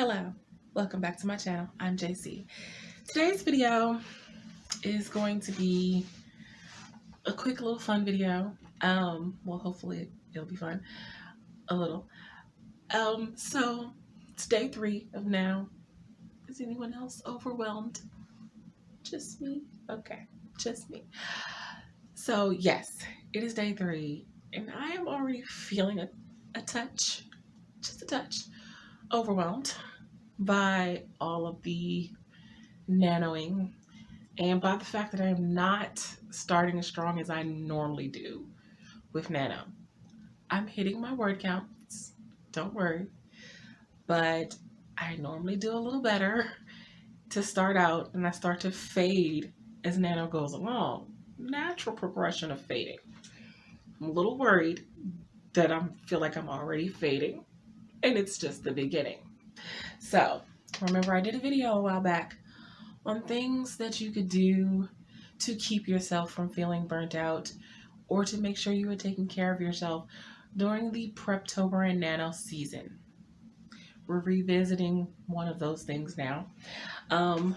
Hello, welcome back to my channel. I'm JC. Today's video is going to be a quick little fun video. Well, hopefully it'll be fun a little. So it's day 3 of now. Is anyone else overwhelmed? Just me? Okay, just me. So yes, it is day 3 and I am already feeling a touch, just a touch, overwhelmed by all of the nanoing and by the fact that I am not starting as strong as I normally do with Nano. I'm hitting my word counts, don't worry, but I normally do a little better to start out and I start to fade as Nano goes along. Natural progression of fading. I'm a little worried that I feel like I'm already fading and it's just the beginning. So remember I did a video a while back on things that you could do to keep yourself from feeling burnt out or to make sure you are taking care of yourself during the Preptober and Nano season. We're revisiting one of those things now and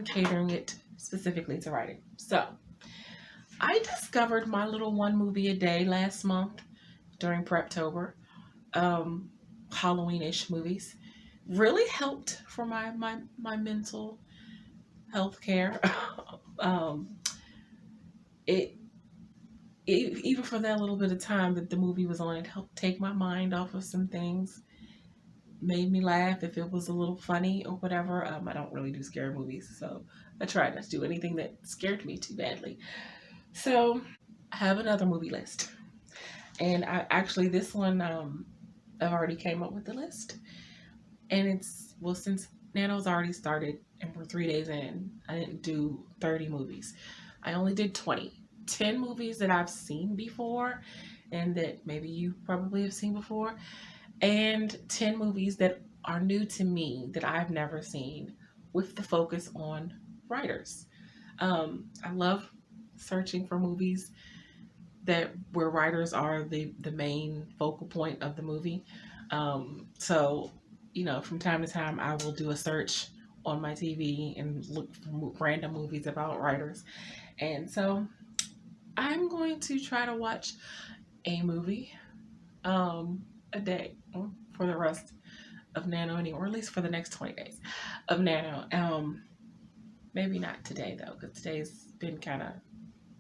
catering it specifically to writing. So I discovered my little 1 movie a day last month during Preptober, Halloween-ish movies. Really helped for my mental health care. Even for that little bit of time that the movie was on, it helped take my mind off of some things, made me laugh if it was a little funny or whatever. I don't really do scary movies, so I try not to do anything that scared me too badly. So I have another movie list, and this one I've already came up with the list, and it's, well, since Nano's already started and we're 3 days in, I didn't do 30 movies. I only did 20. 10 movies that I've seen before and that maybe you probably have seen before, and 10 movies that are new to me that I've never seen, with the focus on writers. I love searching for movies where writers are the main focal point of the movie. So, you know, from time to time I will do a search on my TV and look for random movies about writers. And so I'm going to try to watch a movie a day for the rest of Nano, or at least for the next 20 days of Nano. Maybe not today though, because today's been kind of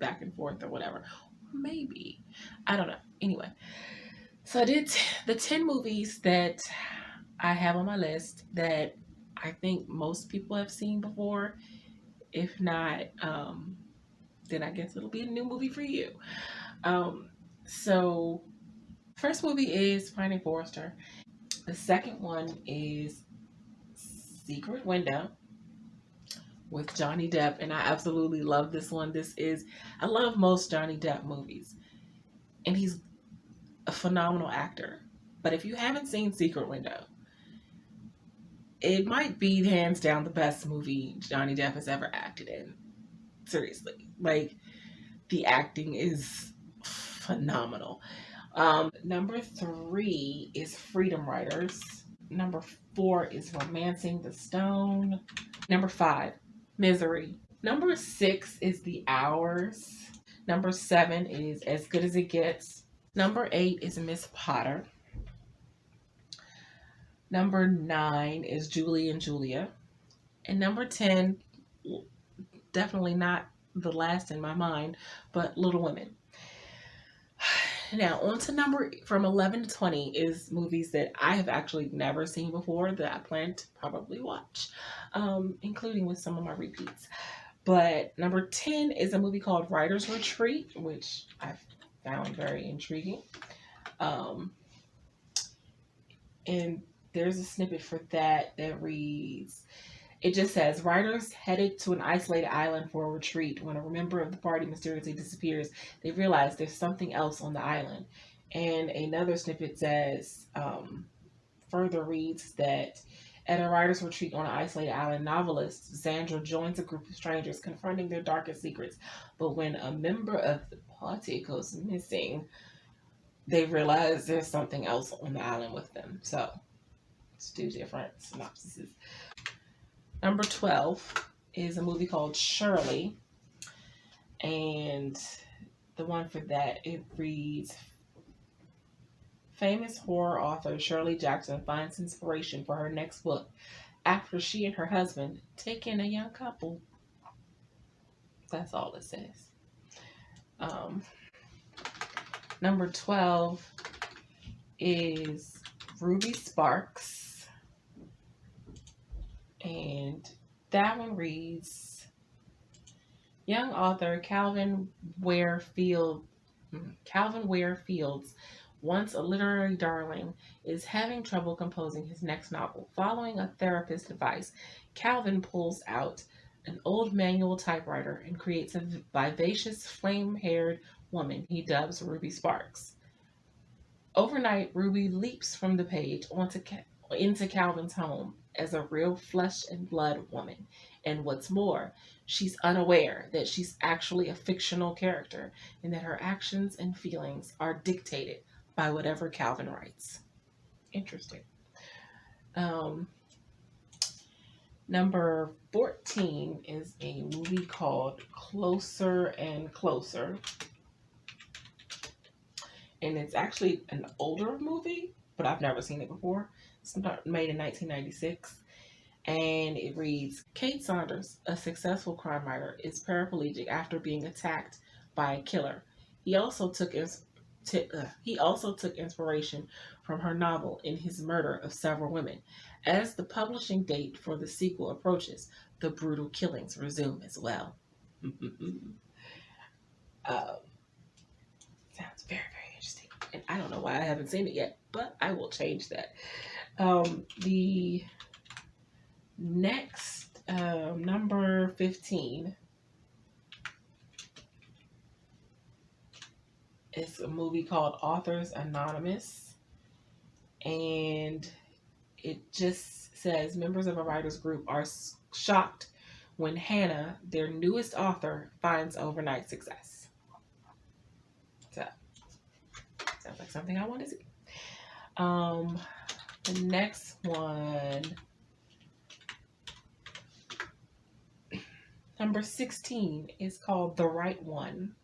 back and forth or whatever. Maybe, I don't know. Anyway, so I did the 10 movies that I have on my list that I think most people have seen before. If not, then I guess it'll be a new movie for you. So first movie is Finding Forrester. The second one is Secret Window with Johnny Depp, and I absolutely love this one. I love most Johnny Depp movies, and he's a phenomenal actor. But if you haven't seen Secret Window, it might be hands down the best movie Johnny Depp has ever acted in. Seriously, like, the acting is phenomenal. Number 3 is Freedom Writers. Number 4 is Romancing the Stone. Number 5, Misery. Number 6 is The Hours. Number 7 is As Good as It Gets. Number 8 is Miss Potter. Number 9 is Julie and Julia. And number 10, definitely not the last in my mind, but Little Women. Now, on to from 11 to 20 is movies that I have actually never seen before that I plan to probably watch, including with some of my repeats. But number 10 is a movie called Writer's Retreat, which I found very intriguing. And there's a snippet for that reads, it just says, writers headed to an isolated island for a retreat. When a member of the party mysteriously disappears, they realize there's something else on the island. And another snippet says, further reads that at a writer's retreat on an isolated island, novelist Sandra joins a group of strangers confronting their darkest secrets. But when a member of the party goes missing, they realize there's something else on the island with them. So Let's do different synopsises. Number 12 is a movie called Shirley. And the one for that, it reads, famous horror author Shirley Jackson finds inspiration for her next book after she and her husband take in a young couple. That's all it says. Um, Number 12 is Ruby Sparks. And that one reads, young author Calvin Ware Fields, once a literary darling, is having trouble composing his next novel. Following a therapist's advice, Calvin pulls out an old manual typewriter and creates a vivacious, flame-haired woman he dubs Ruby Sparks. Overnight, Ruby leaps from the page into Calvin's home as a real flesh and blood woman. And what's more, she's unaware that she's actually a fictional character and that her actions and feelings are dictated by whatever Calvin writes. Interesting. Um, Number 14 is a movie called Closer and Closer. And it's actually an older movie, but I've never seen it before. It's made in 1996. And it reads, Kate Saunders, a successful crime writer, is paraplegic after being attacked by a killer. He also took inspiration from her novel in his murder of several women. As the publishing date for the sequel approaches, the brutal killings resume as well. Sounds very, very interesting. And I don't know why I haven't seen it yet, but I will change that. The next, number 15, is a movie called Authors Anonymous. And it just says members of a writer's group are shocked when Hannah, their newest author, finds overnight success. So, sounds like something I want to see. The next one, number 16, is called The Right One.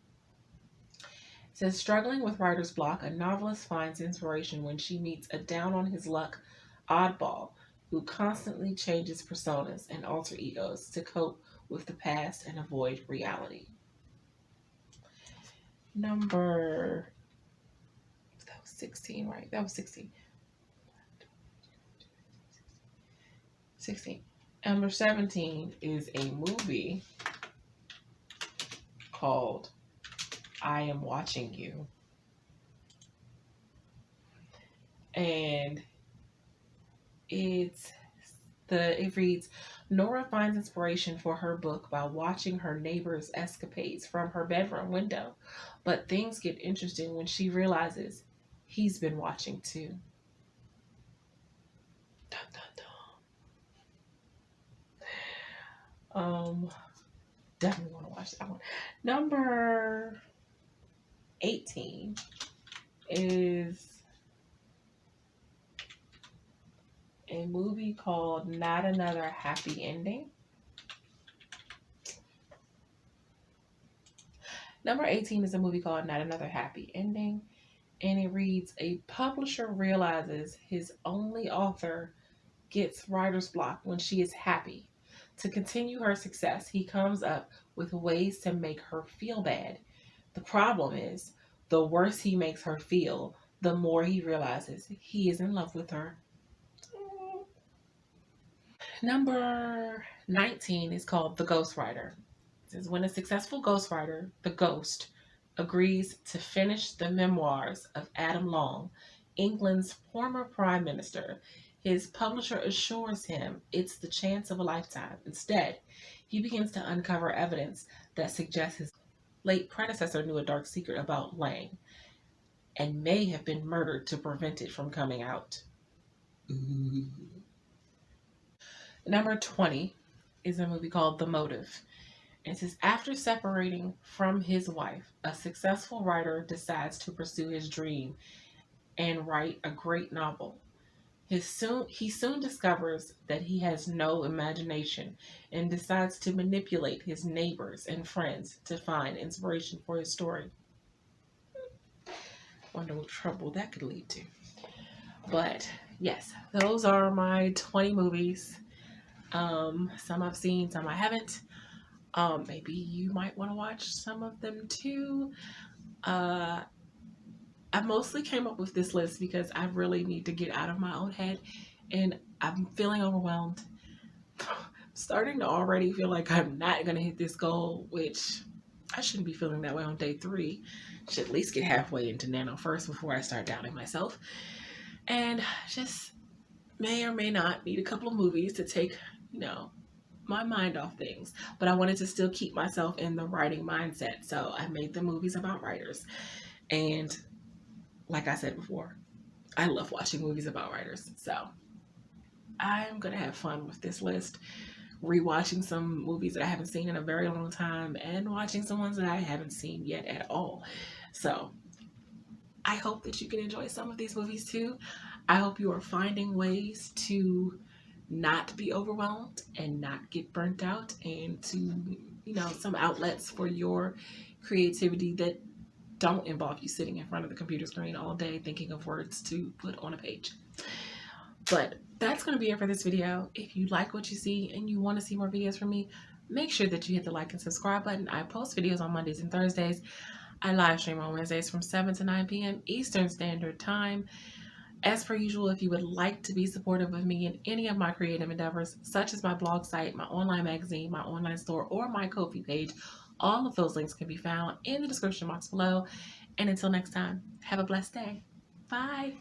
It says, struggling with writer's block, a novelist finds inspiration when she meets a down-on-his-luck oddball who constantly changes personas and alter egos to cope with the past and avoid reality. That was 16, right? That was 16. 16. Number 17 is a movie called I Am Watching You. And it reads, Nora finds inspiration for her book by watching her neighbor's escapades from her bedroom window. But things get interesting when she realizes he's been watching too. Dun, dun, dun. Definitely want to watch that one. Number 18 is a movie called Not Another Happy Ending. Number 18 is a movie called Not Another Happy Ending. And it reads, a publisher realizes his only author gets writer's block when she is happy. To continue her success, he comes up with ways to make her feel bad. The problem is, the worse he makes her feel, the more he realizes he is in love with her. Number 19 is called The Ghostwriter. It says, when a successful ghostwriter, the ghost, agrees to finish the memoirs of Adam Long, England's former prime minister, his publisher assures him it's the chance of a lifetime. Instead, he begins to uncover evidence that suggests his late predecessor knew a dark secret about Lang and may have been murdered to prevent it from coming out. Ooh. Number 20 is a movie called The Motive. It says, after separating from his wife, a successful writer decides to pursue his dream and write a great novel. He soon discovers that he has no imagination and decides to manipulate his neighbors and friends to find inspiration for his story. Wonder what trouble that could lead to. But yes, those are my 20 movies. Some I've seen, some I haven't. Maybe you might want to watch some of them too. Uh, I mostly came up with this list because I really need to get out of my own head and I'm feeling overwhelmed. Starting to already feel like I'm not going to hit this goal, which I shouldn't be feeling that way on day 3. Should at least get halfway into Nano first before I start doubting myself. And just may or may not need a couple of movies to take, my mind off things. But I wanted to still keep myself in the writing mindset. So I made the movies about writers. And like I said before, I love watching movies about writers. So I'm going to have fun with this list, rewatching some movies that I haven't seen in a very long time and watching some ones that I haven't seen yet at all. So I hope that you can enjoy some of these movies too. I hope you are finding ways to not be overwhelmed and not get burnt out, and to, some outlets for your creativity that don't involve you sitting in front of the computer screen all day thinking of words to put on a page. But that's going to be it for this video. If you like what you see and you want to see more videos from me, make sure that you hit the like and subscribe button. I post videos on Mondays and Thursdays. I live stream on Wednesdays from 7 to 9 p.m. Eastern Standard Time. As per usual, if you would like to be supportive of me in any of my creative endeavors, such as my blog site, my online magazine, my online store, or my Ko-fi page, all of those links can be found in the description box below. And until next time, have a blessed day. Bye.